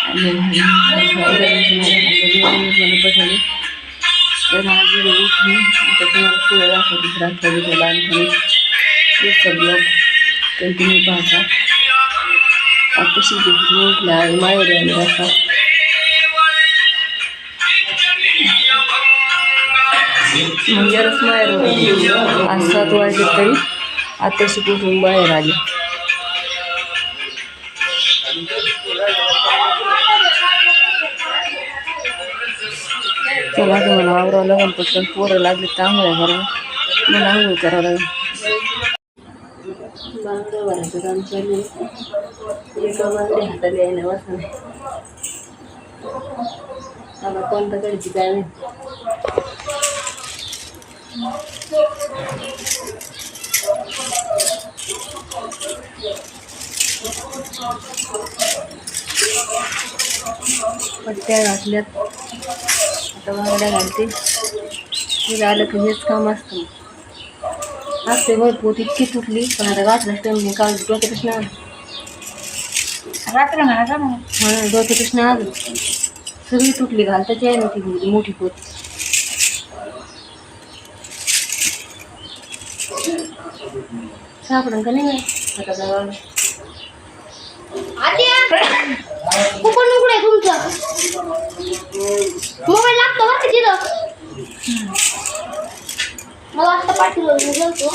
पठवले तर आज उठून आता तुम्हाला पुढे दाखवते रात्री लहानपणी पुढचा ब्लॉग कंटिन्यू पाहता. आताशी देखील उठल्या माहेर आले असा म्हणजेच माहेर होते. आज 7 वाजले तरी आताशी उठून बाहेर आली. चला तुम्हाला आवरावं लागेल पटकन पोरं लागले तांबड्या करून मला आंघोळ करावं लागेल. बांगड्या भरायचं काम चालू आहे. एका बांगडी हाताला यायला बसा आता कोणता करायची काय नाही. पट्ट्या घातल्यात आता बांगड्या घालते. तुला आलं की हेच काम असतं असते. मग पोत इतकी तुटली पण आता घातलंच टाइम मी काल डोक्यातच नाही आलं. रात्र म्हणा डोक्यातच नाही आलं. सगळी तुटली घालताची आहे ना ती मोठी पोत. सापडून का नाही आता जावं तुमचा मोबाईल लागतो बरं का तिथं. मला आता पाठवलं गेलतो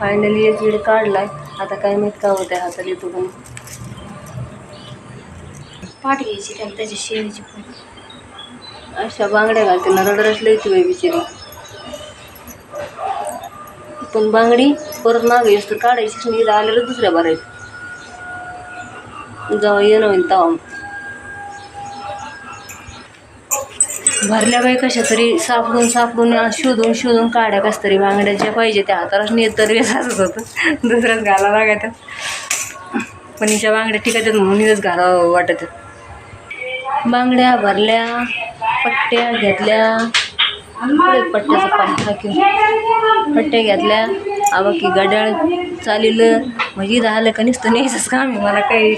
फायनली एक वेळ काढलाय. आता काय माहित का होत आहे हाताला येतो पण पाठ घ्यायची त्याची शेळीची पण अशा बांगड्या घालते ना रडरच लयची बाई बिचारी. पण बांगडी परत मागे असतं काढायचीच नाही. आलेलं दुसऱ्या भरायचं जेव्हा येणं होईल तेव्हा भरल्या बाई कशा तरी सापडून शोधून शोधून काढ्या कस तरी बांगड्या ज्या पाहिजे त्या हातालाच नेत तर असंच होतं. दुसऱ्याच घाला लागायचं पण हिच्या बांगड्या टिकायच्यात म्हणून हिच घालावं वाटत. बांगड्या भरल्या पट्ट्या घेतल्या पट्ट्याचं पाणी घेऊन पट्ट्या घेतल्या. आबा की गाड्याळ चालिलं म्हणजे झालं का नुसतं न्यायचंच काम आहे मला. काही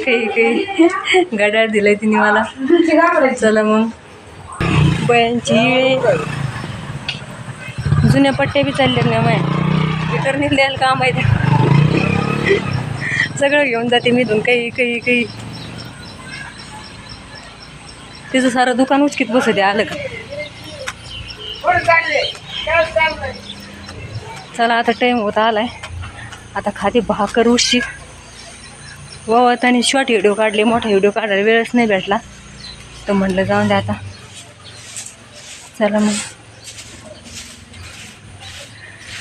गाड्याळ दिलंय तिने मला. चला मग बयांची जुन्या पट्ट्या बी चालल्या ना माया इतर निघल्याला काम आहे. सगळं घेऊन जाते मी इथून काही तिचं सारं दुकान उचकीत बसते आलं का. चला आता टाईम होता आलाय. आता खाते भाकर उशी ववत आणि शॉर्ट व्हिडिओ काढले. मोठा व्हिडिओ काढायला वेळच नाही भेटला तर म्हटलं जाऊन द्या आता. चला मग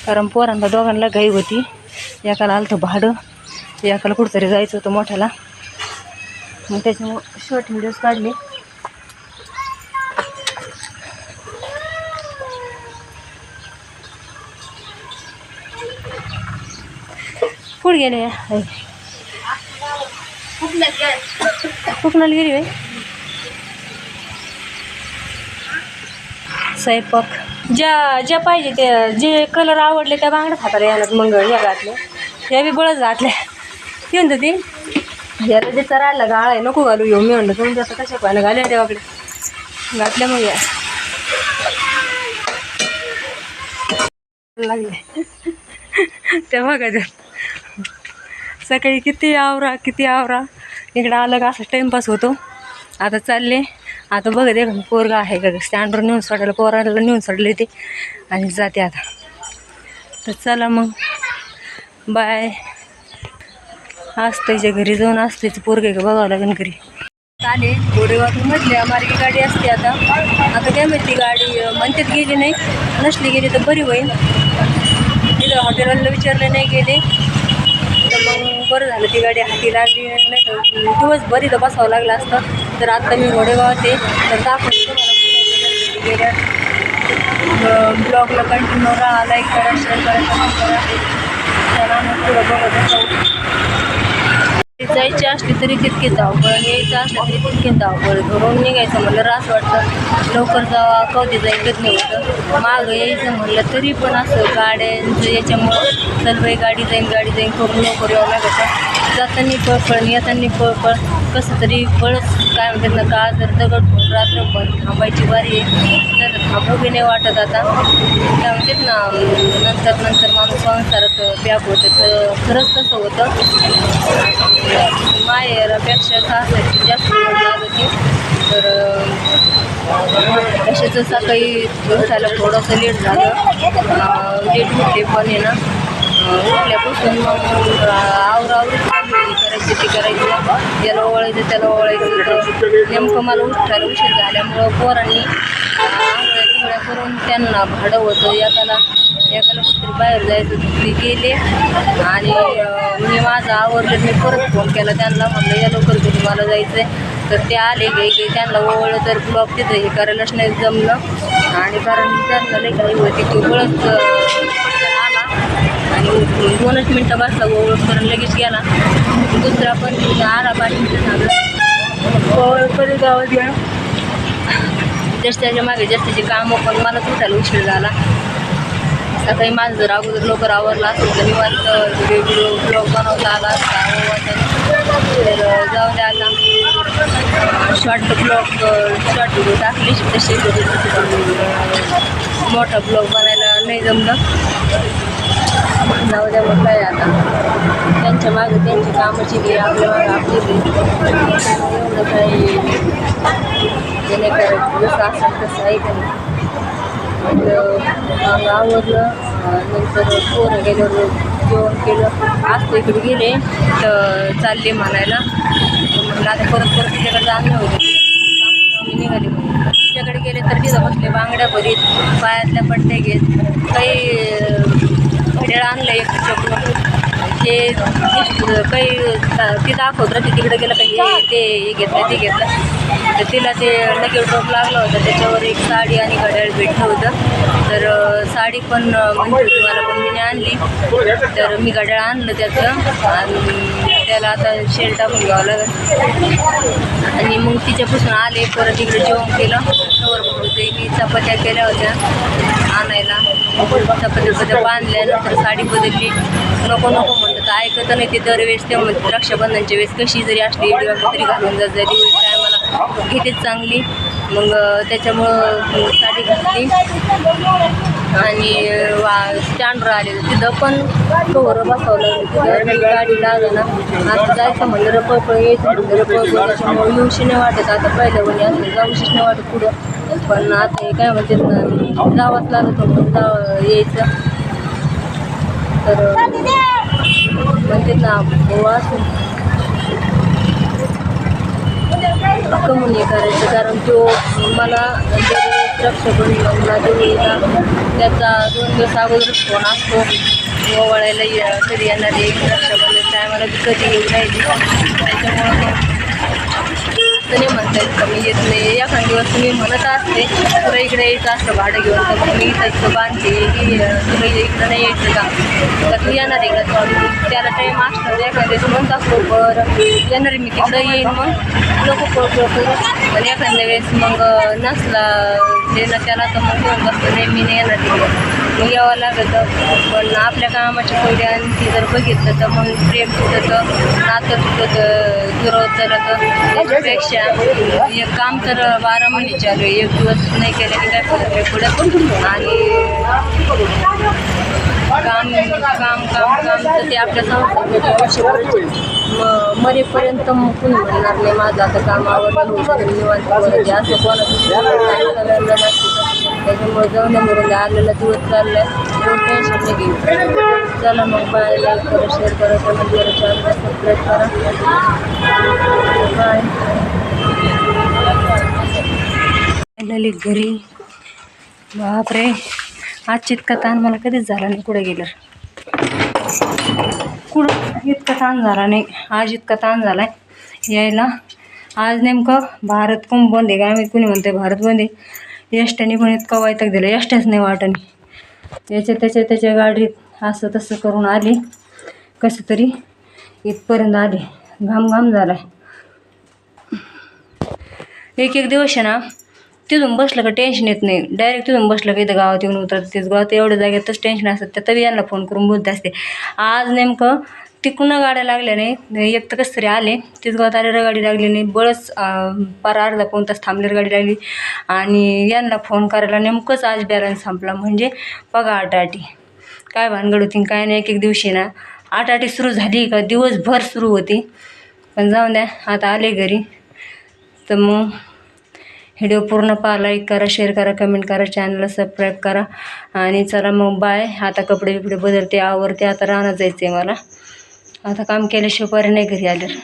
कारण पोरांना दोघांना घाई होती. एकाला आलं होतं भाडं एकाला कुठंतरी जायचं होतं मोठ्याला मग त्याच्यामुळं शॉर्ट व्हिडिओज काढले. कुठं गेले कुकणाला गेली बाई. स्वयंपाक ज्या पाहिजे त्या जे कलर आवडले त्या बांगड्यात हाताला यायला मंगळ या घातल्या या बी बळच घातल्या. ती म्हणतं ती याला जे चरायला गाळ आहे नको घालू येऊ. मी म्हणलं तुम्ही आता कशा पाहिलं घाल्या देवाकडे घातल्या मग या लागले त्या बघा. सकाळी किती आवरा इकडं आलं का असं टाईमपास होतो. आता चालले आता बघा दे पोरगा आहे का स्टँडवर नेऊन सोडायला पोराला नेऊन सोडले ते आणि जाते आता. तर चला मग बाय. असतं घरी जाऊन असतेच पोरगे का बघावं लागेल घरी. आले गोरेगावातून म्हटले मार्गी गाडी असते आता काय माहिती गाडी म्हणतात गेली नाही नसली गेली तर बरी होईल. तिथं हॉटेलवाल्याला विचारले नाही गेले तर मग बरं झालं ती गाडी हाती लागली नाही तर दिवसभर इथं बसावं लागलं असतं. तर आत्ता मी घोडेगावात आहे तर दाखवते तुम्हाला गेल्या ब्लॉगला कंटिन्यू राहा. लाईक करा शेअर करा कमेंट करा. चला मग पुढं बघत जाऊ. जायची असली तरी तितकी धावपळ, यायचं असलं तरी तितकी धावपळ. घरून निघायचं म्हणलं असं वाटतं लवकर जावा, कधी जायचंच नाही होतं. मागं यायचं म्हणलं तरी पण असं गाड्यांचं याच्यामुळं चल बाई गाडी जाईन करून लवकर यावं लागायचं. जाताना पळपळ, येताना पळपळ, कसं तरी पळत काय म्हणतात ना, का जर दगड पण रात्र पण थांबायची बारी आहे तर थांबू बी नाही वाटत. आता काय म्हणतात ना, नंतर माणूस संसारात पॅक होतं, तर खरंच तसं होतं. माहेरापेक्षा सासरची जास्त लागत होती. तर कशाचं सकाळी उठायला थोडंसं लेट झालं, लेट होते पण आहे ना. उठल्यापासून मग आवरावरी करायची ती करायची, याला ओवाळायचं त्याला ओवाळायचं. तर नेमकं मला उठायला उशीर झाल्यामुळं पोरांनी आंघोळ्या करून त्यांना भाडं होतं. एकाला कुठेतरी बाहेर जायचं होतं, ते गेले. आणि मी माझं आवरलं, मी परत फोन केला त्यांना, म्हणलं या लवकर घरी मला जायचं आहे. तर ते आले गे त्यांना ओवळलं तर ब्लॉक तिथं हे करायलाच नाही जमलं. आणि कारण त्यांना लई काही होती की ओळख आला आणि 2च मिनटं बसला ओळख करून लगेच गेला. दुसरा पण आला 5 मिनटं झालं ओळख गावात गेला. त्याच्या मागे जास्तीचे कामं पण मलाच उठायला उशीर झाला. सकाळी माझं जर अगोदर लवकर आवरला असेल तर निवांत व्हिडिओ ब्लॉग बनवता आला असता. तर जाऊ द्या, आता शॉर्ट व्हिडिओ टाकली तसे मोठा ब्लॉग बनायला नाही जमलं. जाऊ द्या, मग काय आता त्यांच्या मागं त्यांची कामाची घे, आपल्या मागं आपली घे, एवढं काही ते नाही करायचं. जसं असेल तसं आहे का नाही. मग आवडलं. नंतर पोरं गेल्यावर जेवण केलं. आज तर इकडे गेले तर चालले म्हणायला. म्हणलं आता परत तिच्याकडे जाणं होतं. मी निघाले म्हणून तिच्याकडे गेले तर तिथं बसले बांगड्या भरीत, पायातल्या पट्ट्या घेत, काही घड्याळ आणलं एक चपलं, ते काही ती दाखवत राहते. तिकडे गेलं काही ते घेतलं ते घेतलं. तर तिला ते लगेच ड्रॉप लागला होता. त्याच्यावर एक साडी आणि घड्याळ भेटलं होतं. तर साडी पण म्हणजे मला पण मी आणली. तर मी घड्याळ आणलं त्याचं आणि त्याला आता शेल टाकून घ्यावं लागेल. आणि मग तिच्यापासून आले, परत इकडे जेवण केलं. कवर मी चपात्या केल्या होत्या आणायला, चपात्या बांधल्यानंतर साडी बदलली. नको म्हणलं तर ऐकत नाही ते दरवेळेस. ते म्हणतात रक्षाबंधनच्या वेळेस कशी जरी असली तरी घालून जात जाय, दिवस टायमाला घेतेच चांगली. मग त्याच्यामुळं साडी घातली आणि स्टँडवर आले. तिथं पण कवर बसवलं. तिथं गाडी लागलं ना. आता जायचं म्हणलं रपळपळ, यायचं म्हणलं रपळपळ. त्याच्यामुळे येऊशी नाही वाटत. आता पहिल्या वणी असं जाऊशीच नाही वाटत पुढं. पण आता हे काय म्हणतात ना, जावंच लागत होतं यायचं. तर म्हणते ना असून कमून हे करायचं. कारण तो मला रक्षाबंधनला दिवाळीला त्याचा 2 दिवस अगोदरच फोन असतो ओवाळायला कधी येणार आहे. रक्षाबंधन टायमाला कधी येऊ राहिली. त्याच्यामुळं नाही म्हणता येत का मी येत नाही. एखाद दिवस तुम्ही म्हणत असते तुला इकडे यायचं असतं भाडं घेऊन, तर मी इथंच बांधते की तुला इकडं नाही यायचं का, तर तू येणार आहे का. त्याला टाईम असतं एखाद्या दिवस म्हणत असतो बरं येणार आहे मी तिकडं येईन. मग लोक करू आणि एखाद्या वेळेस मग नसला ते ना त्याला तर मग घेऊन बसतो नाही मी नाही येणार तिकडे. मग यावं लागतं. पण आपल्या कामाच्या थोडी आणखी जर बघितलं तर मग प्रेम तुटतं, नातं तुटतं, दुरवत चालतं. त्याच्यापेक्षा एक काम तर 12 महिने चालू आहे. एक दिवस नाही केल्याने काय फरक आहे पुढं. आणि काम तर ते आपल्या संस्थेचे मरेपर्यंत मग कुणी म्हणणार नाही माझं आता काम आवडलं निवांत असं कोणाचं नसतं. त्याच्यामुळे जाऊन म्हणून आलेला दिवस चाललाय. टेन्शन नाही घेऊ. चला मग बाय. लाईक करा, शेअर करा, कमेंट करा, चॅनलला सबस्क्राईब करा. बाय. घरी बापरे, आज इतका ताण मला कधीच झाला नाही. कुठे गेलं इतका ताण झाला नाही. आज इतका ताण झाला आहे यायला. आज नेमकं भारत कुंभ बंद आहे. काय कुणी म्हणते भारत बंद आहे. एसट्याने पण इतका वैताग दिला. एसट्याच नाही वाटणी. त्याच्या गाडीत असं तसं करून आले. कसं तरी इथपर्यंत आले. घाम घाम झाला. एक एक दिवस आहे ना तिथून बसलं का टेन्शन येत नाही. डायरेक्ट तिथून बसलं का इथं गावात येऊन उतरत तेच गावात एवढ्या जागेतच टेन्शन असतं. त्या तरी यांना फोन करून बोलत असते. आज नेमकं तिकडून गाड्या लागल्या नाही. एक तर कसं तरी आले तीच गावात आलेलं गाडी लागली नाही. बळच पार अर्धा पाऊण तास थांबलेली गाडी लागली. आणि यांना फोन करायला नेमकंच आज बॅलन्स संपला. म्हणजे बघा आटाआटी काय भानगड होती काय नाही. एक एक दिवशी ना आटाआटी सुरू झाली का दिवसभर सुरू होती. पण जाऊन द्या आता आले घरी. तर मग व्हिडिओ पूर्ण पहा, लाईक करा, शेअर करा, कमेंट करा, चॅनलला सबस्क्राईब करा. आणि चला मग बाय. आता कपडे बिपडे बदलते, आवरते. आता रानात जायचं आहे मला. आता काम केल्याशिवाय पर्याय नाही घरी आल्यावर.